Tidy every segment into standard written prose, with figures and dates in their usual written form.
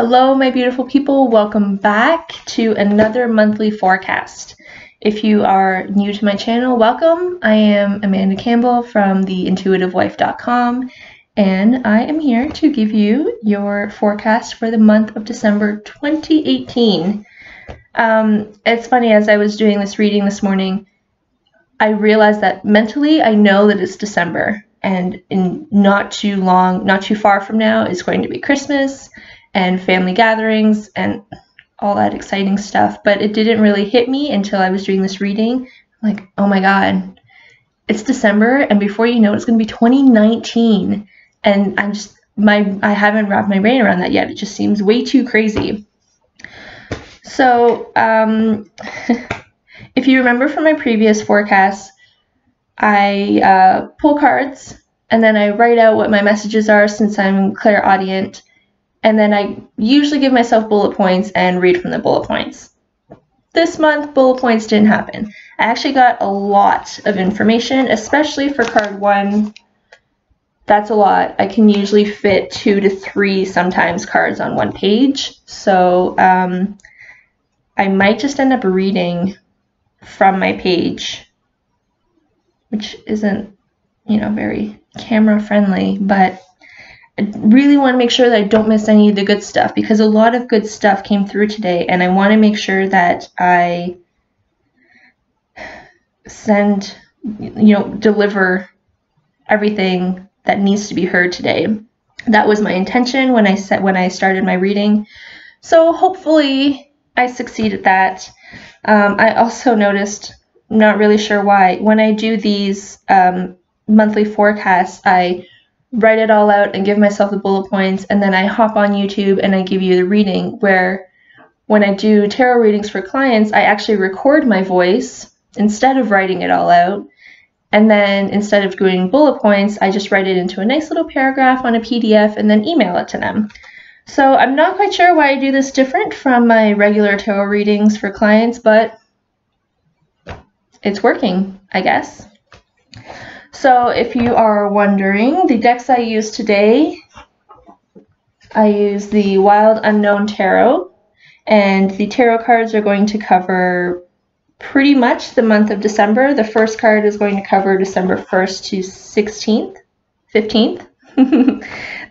Hello, my beautiful people. Welcome back to another monthly forecast. If you are new to my channel, welcome. I am Amanda Campbell from theintuitivewife.com, and I am here to give you your forecast for the month of December 2018. It's funny, as I was doing this reading this morning, I realized that mentally I know that it's December, and in not too far from now is going to be Christmas and family gatherings and all that exciting stuff, but it didn't really hit me until I was doing this reading. I'm like, oh my god, it's December, and before you know it, it's going to be 2019, and I haven't wrapped my brain around that yet. It just seems way too crazy. So if you remember from my previous forecast, I pull cards and then I write out what my messages are, since I'm clairaudient. And then I usually give myself bullet points and read from the bullet points. This month, bullet points didn't happen. I actually got a lot of information, especially for card 1. That's a lot. I can usually fit 2 to 3 sometimes cards on one page. So I might just end up reading from my page, which isn't, very camera friendly, but I really want to make sure that I don't miss any of the good stuff, because a lot of good stuff came through today, and I want to make sure that I deliver everything that needs to be heard today. That was my intention when I started my reading, so hopefully I succeed at that. I also noticed, not really sure why, when I do these monthly forecasts, I write it all out and give myself the bullet points, and then I hop on YouTube and I give you the reading, where when I do tarot readings for clients, I actually record my voice instead of writing it all out, and then instead of doing bullet points, I just write it into a nice little paragraph on a PDF and then email it to them. So I'm not quite sure why I do this different from my regular tarot readings for clients, but it's working, I guess. So if you are wondering, the decks I use today, I use the Wild Unknown Tarot, and the tarot cards are going to cover pretty much the month of December. The first card is going to cover December 1st to 16th, 15th.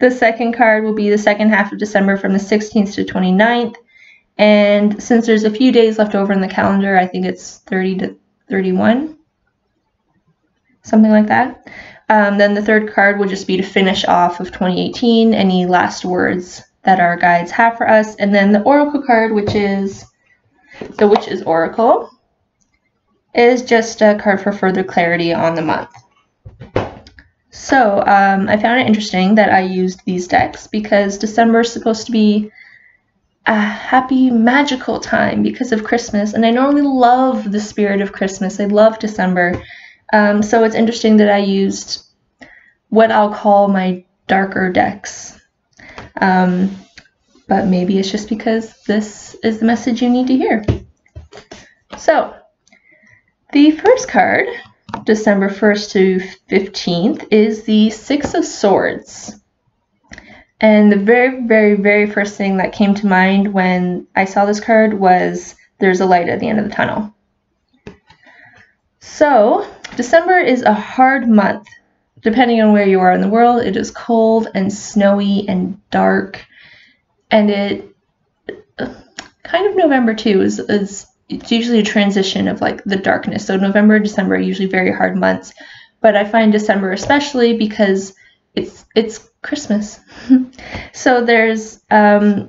The second card will be the second half of December from the 16th to 29th. And since there's a few days left over in the calendar, I think it's 30 to 31. Something like that. Then the third card will just be to finish off of 2018, any last words that our guides have for us. And then the Oracle card, which is the Witch's Oracle, is just a card for further clarity on the month. So I found it interesting that I used these decks, because December is supposed to be a happy, magical time because of Christmas, and I normally love the spirit of Christmas. I love December. So it's interesting that I used what I'll call my darker decks. But maybe it's just because this is the message you need to hear. So the first card, December 1st to 15th, is the Six of Swords. And the very, very, very first thing that came to mind when I saw this card was there's a light at the end of the tunnel. So December is a hard month. Depending on where you are in the world, it is cold and snowy and dark, and it kind of November too is it's usually a transition of like the darkness. So November and December are usually very hard months, but I find December especially because it's Christmas. So there's a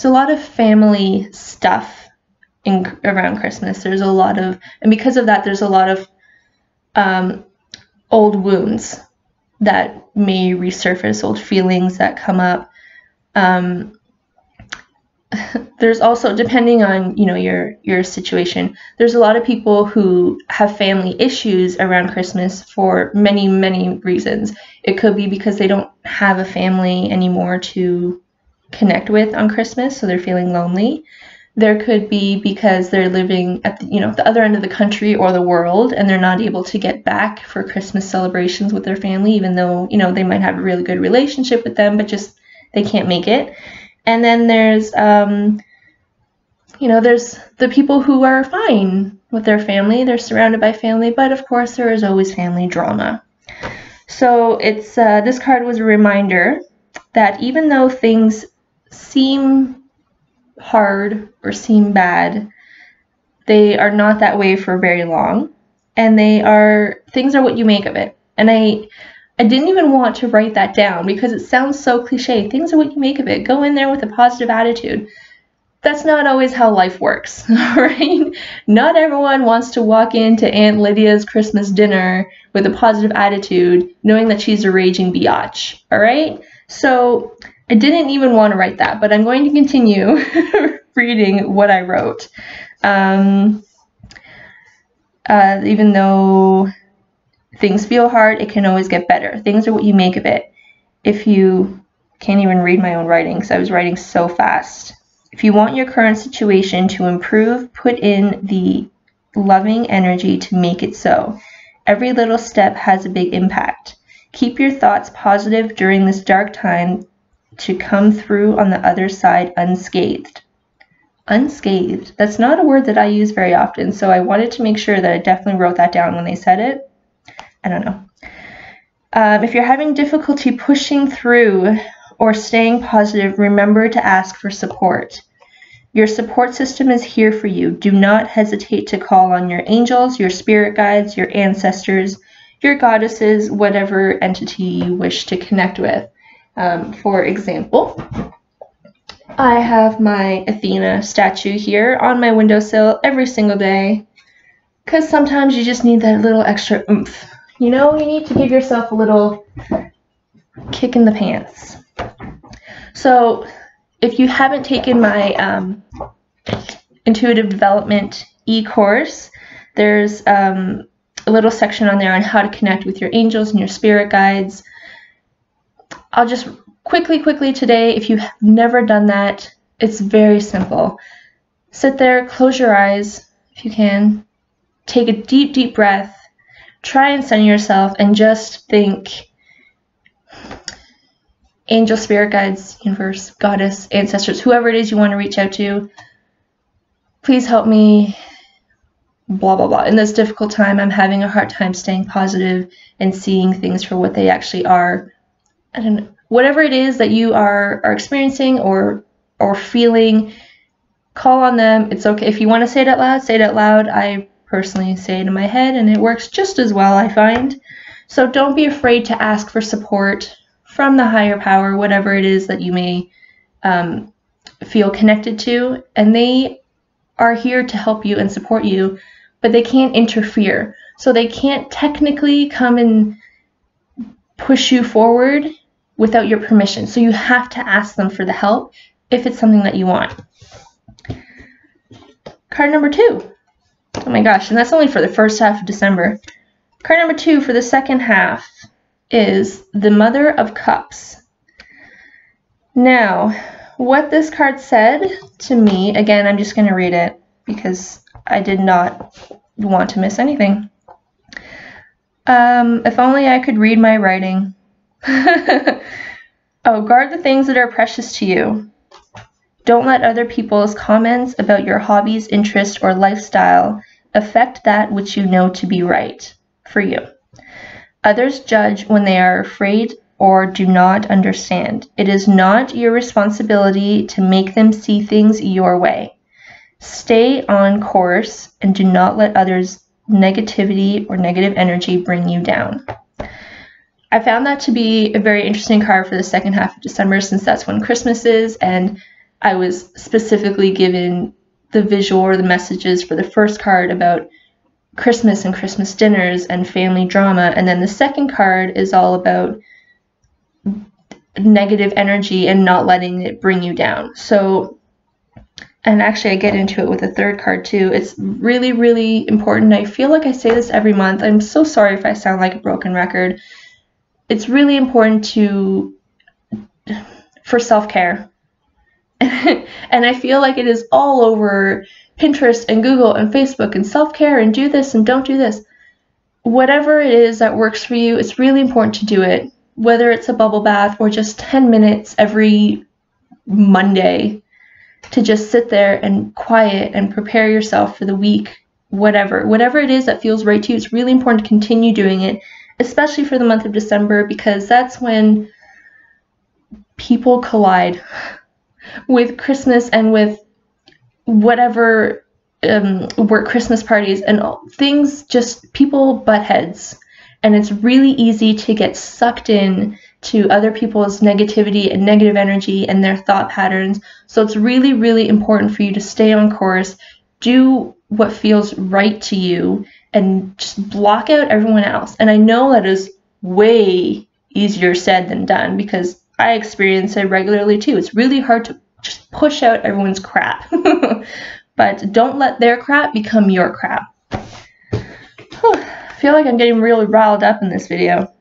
lot of family stuff around Christmas. There's a lot of, and because of that, there's a lot of old wounds that may resurface, old feelings that come up. There's also, depending on your situation, there's a lot of people who have family issues around Christmas for many, many reasons. It could be because they don't have a family anymore to connect with on Christmas, so they're feeling lonely. There could be because they're living at the other end of the country or the world, and they're not able to get back for Christmas celebrations with their family, even though they might have a really good relationship with them, but just they can't make it. And then there's, there's the people who are fine with their family. They're surrounded by family, but of course there is always family drama. So it's this card was a reminder that even though things seem hard or seem bad, they are not that way for very long, and things are what you make of it. And I didn't even want to write that down because it sounds so cliche. Things are what you make of it. Go in there with a positive attitude. That's not always how life works, right? Not everyone wants to walk into Aunt Lydia's Christmas dinner with a positive attitude, knowing that she's a raging biatch, all right? So I didn't even want to write that, but I'm going to continue reading what I wrote. Even though things feel hard, it can always get better. Things are what you make of it. If you can't even read my own writing because I was writing so fast. If you want your current situation to improve, put in the loving energy to make it so. Every little step has a big impact. Keep your thoughts positive during this dark time to come through on the other side unscathed. Unscathed. That's not a word that I use very often, so I wanted to make sure that I definitely wrote that down when they said it. I don't know. If you're having difficulty pushing through or staying positive, remember to ask for support. Your support system is here for you. Do not hesitate to call on your angels, your spirit guides, your ancestors, your goddesses, whatever entity you wish to connect with. For example, I have my Athena statue here on my windowsill every single day because sometimes you just need that little extra oomph. You know, you need to give yourself a little kick in the pants. So if you haven't taken my intuitive development e-course, there's a little section on there on how to connect with your angels and your spirit guides. I'll just quickly today, if you've never done that, it's very simple. Sit there, close your eyes if you can, take a deep breath, try and center yourself, and just think, angel, spirit guides, universe, goddess, ancestors, whoever it is you want to reach out to, please help me, blah, blah, blah. In this difficult time, I'm having a hard time staying positive and seeing things for what they actually are. I don't know. Whatever it is that you are experiencing or feeling, call on them. It's okay. If you want to say it out loud, say it out loud. I personally say it in my head, and it works just as well, I find. So don't be afraid to ask for support from the higher power, whatever it is that you may feel connected to. And they are here to help you and support you, but they can't interfere. So they can't technically come and push you forward without your permission. So you have to ask them for the help if it's something that you want. Card number 2. Oh my gosh, and that's only for the first half of December. Card number 2 for the second half is the Mother of Cups. Now, what this card said to me, again, I'm just going to read it because I did not want to miss anything. If only I could read my writing. Oh, guard the things that are precious to you. Don't let other people's comments about your hobbies, interests, or lifestyle affect that which you know to be right for you. Others judge when they are afraid or do not understand. It is not your responsibility to make them see things your way. Stay on course and do not let others' negativity or negative energy bring you down. I found that to be a very interesting card for the second half of December, since that's when Christmas is, and I was specifically given the visual or the messages for the first card about Christmas and Christmas dinners and family drama, and then the second card is all about negative energy and not letting it bring you down. So, and actually I get into it with the third card too. It's really, really important. I feel like I say this every month. I'm so sorry if I sound like a broken record. It's really important for self-care. And I feel like it is all over Pinterest and Google and Facebook and self-care and do this and don't do this. Whatever it is that works for you, it's really important to do it. Whether it's a bubble bath or just 10 minutes every Monday, to just sit there and quiet and prepare yourself for the week, whatever it is that feels right to you. It's really important to continue doing it, especially for the month of December, because that's when people collide with Christmas and with whatever work Christmas parties and things. Just people butt heads, and it's really easy to get sucked in to other people's negativity and negative energy and their thought patterns. So it's really, really important for you to stay on course, do what feels right to you, and just block out everyone else. And I know that is way easier said than done, because I experience it regularly too. It's really hard to just push out everyone's crap. But don't let their crap become your crap. I feel like I'm getting really riled up in this video.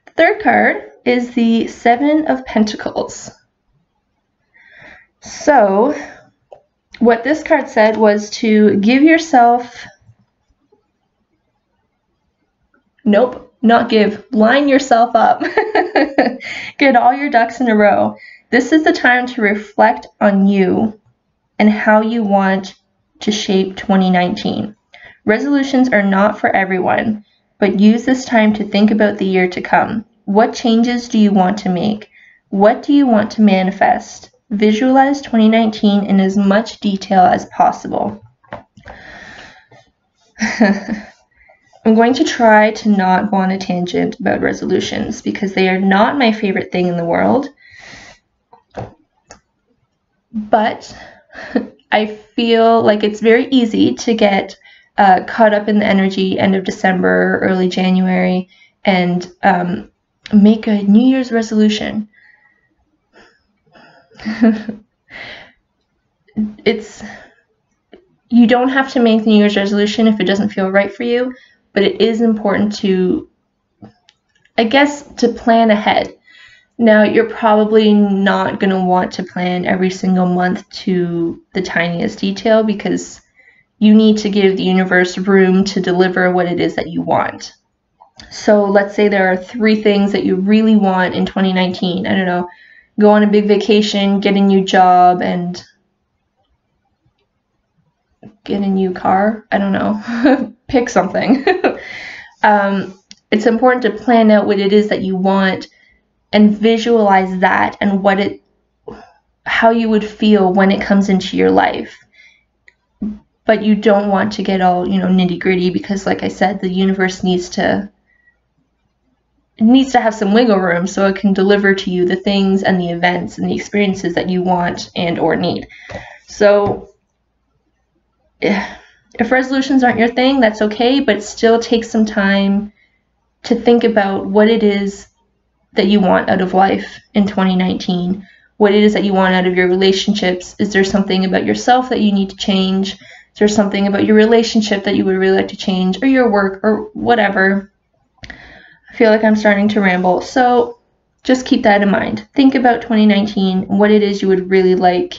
The third card is the Seven of Pentacles. So what this card said was to give yourself, nope, not give, line yourself up. Get all your ducks in a row. This is the time to reflect on you and how you want to shape 2019. Resolutions are not for everyone, but use this time to think about the year to come. What changes do you want to make? What do you want to manifest? Visualize 2019 in as much detail as possible. I'm going to try to not go on a tangent about resolutions, because they are not my favorite thing in the world. But I feel like it's very easy to get caught up in the energy end of December, early January, and make a New Year's resolution. You don't have to make the New Year's resolution if it doesn't feel right for you, but it is important to, I guess, to plan ahead. Now, you're probably not going to want to plan every single month to the tiniest detail, because you need to give the universe room to deliver what it is that you want. So let's say there are 3 things that you really want in 2019. I don't know, go on a big vacation, get a new job, and get a new car. I don't know. Pick something. It's important to plan out what it is that you want and visualize that and how you would feel when it comes into your life. But you don't want to get all, nitty gritty, because like I said, the universe needs to have some wiggle room so it can deliver to you the things and the events and the experiences that you want and or need. So if resolutions aren't your thing, that's okay, but still take some time to think about what it is that you want out of life in 2019, what it is that you want out of your relationships. Is there something about yourself that you need to change? Is there something about your relationship that you would really like to change, or your work, or whatever? I feel like I'm starting to ramble, so just keep that in mind. Think about 2019, what it is you would really like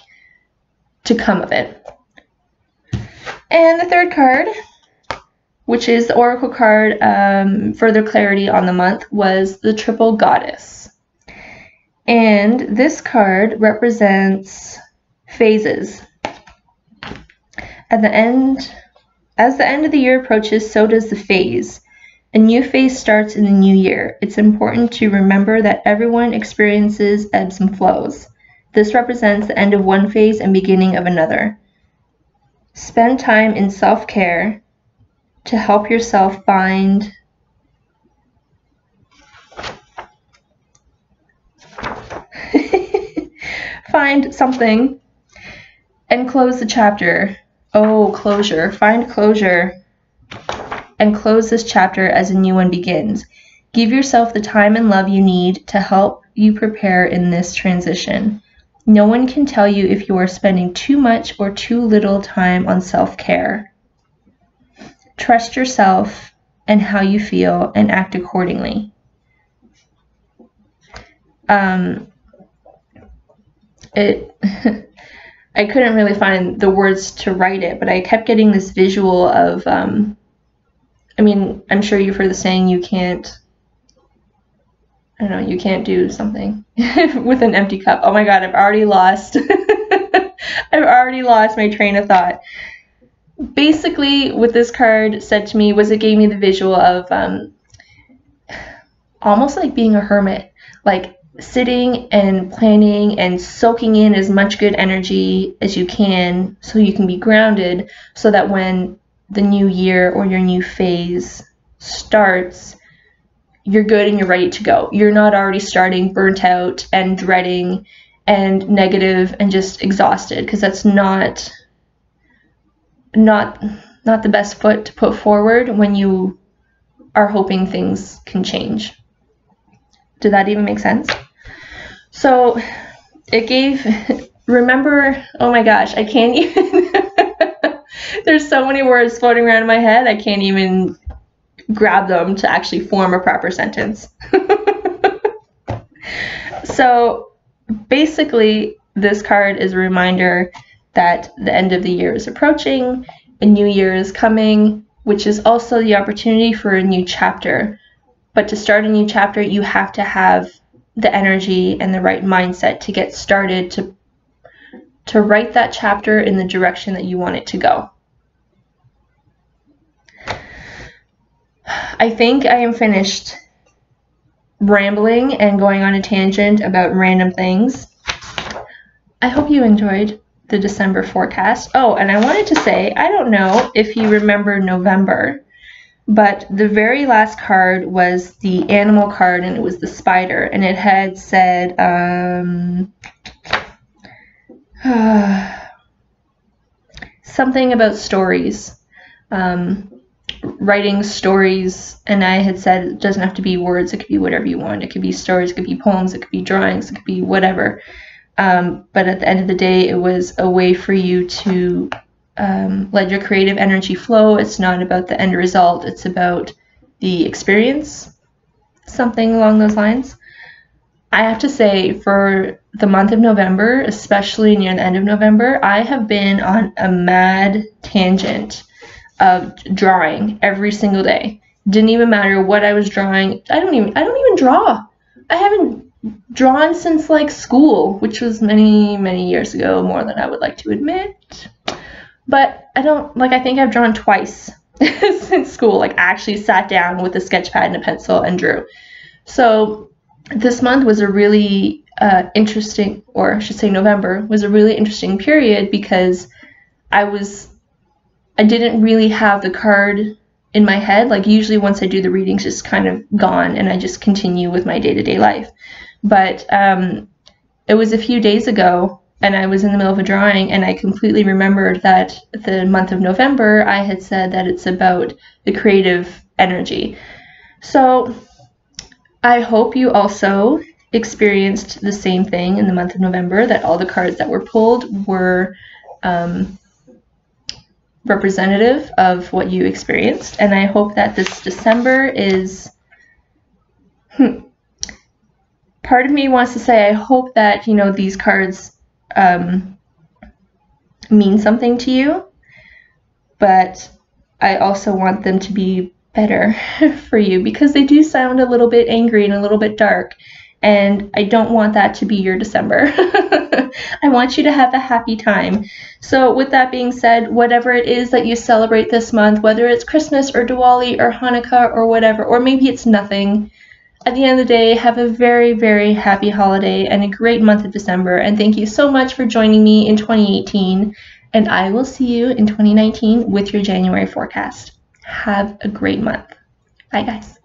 to come of it. And the third card, which is the Oracle card, further clarity on the month, was the Triple Goddess. And this card represents phases. As the end of the year approaches, so does the phase. A new phase starts in the new year. It's important to remember that everyone experiences ebbs and flows. This represents the end of one phase and beginning of another. Spend time in self-care to help yourself find something and close the chapter. Oh, closure. Find closure and close this chapter as a new one begins. Give yourself the time and love you need to help you prepare in this transition. No one can tell you if you are spending too much or too little time on self-care. Trust yourself and how you feel and act accordingly. I couldn't really find the words to write it, but I kept getting this visual of, I'm sure you've heard the saying, you can't I don't know, you can't do something with an empty cup. Oh my god, I've already lost I've already lost my train of thought. Basically, what this card said to me was it gave me the visual of almost like being a hermit, like sitting and planning and soaking in as much good energy as you can so you can be grounded, so that when the new year or your new phase starts, you're good and you're ready to go. You're not already starting burnt out and dreading and negative and just exhausted, because that's not the best foot to put forward when you are hoping things can change. Did that even make sense? So it gave, remember, oh my gosh, I can't even, there's so many words floating around in my head, I can't even grab them to actually form a proper sentence. So basically, this card is a reminder that the end of the year is approaching, a new year is coming, which is also the opportunity for a new chapter. But to start a new chapter, you have to have the energy and the right mindset to get started to write that chapter in the direction that you want it to go. I think I am finished rambling and going on a tangent about random things. I hope you enjoyed the December forecast. Oh, and I wanted to say, I don't know if you remember November, but the very last card was the animal card, and it was the spider, and it had said, something about stories, writing stories, and I had said it doesn't have to be words, it could be whatever you want. It could be stories, it could be poems, it could be drawings, it could be whatever. But at the end of the day, it was a way for you to let your creative energy flow. It's not about the end result, it's about the experience, something along those lines. I have to say, for the month of November, especially near the end of November, I have been on a mad tangent of drawing every single day. Didn't even matter what I was drawing. I don't even draw. I haven't drawn since like school, which was many years ago, more than I would like to admit. But I think I've drawn twice since school, like actually sat down with a sketch pad and a pencil and drew. So this month was a really interesting, or I should say November was a really interesting period, because I didn't really have the card in my head. Like usually once I do the readings, just kind of gone and I just continue with my day-to-day life. But it was a few days ago and I was in the middle of a drawing and I completely remembered that the month of November I had said that it's about the creative energy. So I hope you also experienced the same thing in the month of November, that all the cards that were pulled were representative of what you experienced, and I hope that this December is part of me wants to say I hope that these cards mean something to you, but I also want them to be better for you, because they do sound a little bit angry and a little bit dark, and I don't want that to be your December. I want you to have a happy time. So with that being said, whatever it is that you celebrate this month, whether it's Christmas or Diwali or Hanukkah or whatever, or maybe it's nothing, at the end of the day, have a very, very happy holiday and a great month of December. And thank you so much for joining me in 2018. And I will see you in 2019 with your January forecast. Have a great month. Bye, guys.